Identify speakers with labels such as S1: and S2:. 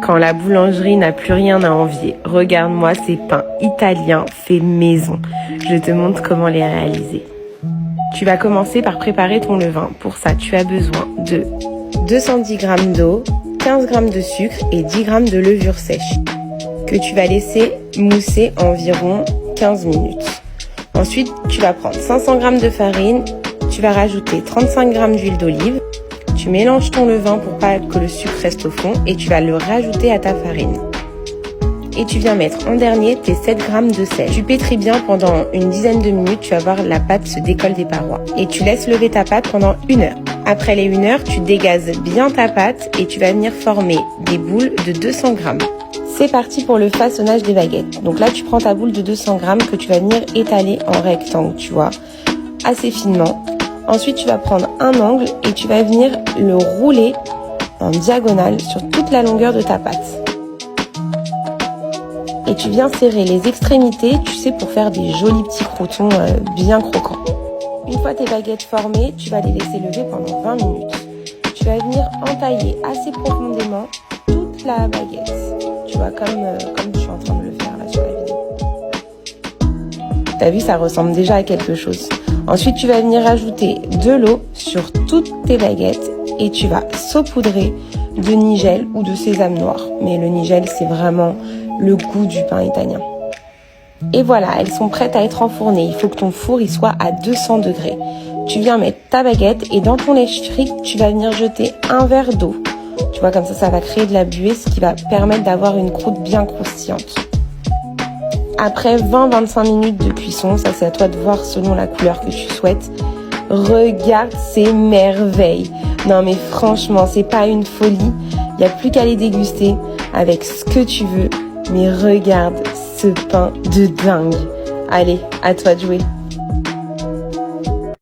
S1: Quand la boulangerie n'a plus rien à envier, regarde-moi ces pains italiens faits maison. Je te montre comment les réaliser. Tu vas commencer par préparer ton levain. Pour ça, tu as besoin de 210 g d'eau, 15 g de sucre et 10 g de levure sèche que tu vas laisser mousser environ 15 minutes. Ensuite, tu vas prendre 500 g de farine, tu vas rajouter 35 g d'huile d'olive. Tu mélanges ton levain pour pas que le sucre reste au fond et tu vas le rajouter à ta farine. Et tu viens mettre en dernier tes 7 g de sel. Tu pétris bien pendant une dizaine de minutes, tu vas voir la pâte se décolle des parois. Et tu laisses lever ta pâte pendant 1 heure. Après les 1 heure, tu dégazes bien ta pâte et tu vas venir former des boules de 200 g. C'est parti pour le façonnage des baguettes. Donc là, tu prends ta boule de 200 g que tu vas venir étaler en rectangle, tu vois, assez finement. Ensuite, tu vas prendre un angle et tu vas venir le rouler en diagonale sur toute la longueur de ta pâte. Et tu viens serrer les extrémités, tu sais, pour faire des jolis petits croûtons bien croquants. Une fois tes baguettes formées, tu vas les laisser lever pendant 20 minutes. Tu vas venir entailler assez profondément toute la baguette. Tu vois, comme je suis en train de le faire là sur la vidéo. T'as vu, ça ressemble déjà à quelque chose. Ensuite, tu vas venir ajouter de l'eau sur toutes tes baguettes et tu vas saupoudrer de nigel ou de sésame noir. Mais le nigel, c'est vraiment le goût du pain italien. Et voilà, elles sont prêtes à être enfournées. Il faut que ton four il soit à 200 degrés. Tu viens mettre ta baguette et dans ton lèche frite, tu vas venir jeter un verre d'eau. Tu vois, comme ça va créer de la buée, ce qui va permettre d'avoir une croûte bien croustillante. Après 20-25 minutes de cuisson, ça c'est à toi de voir selon la couleur que tu souhaites. Regarde ces merveilles. Non mais franchement, c'est pas une folie. Il n'y a plus qu'à les déguster avec ce que tu veux. Mais regarde ce pain de dingue. Allez, à toi de jouer.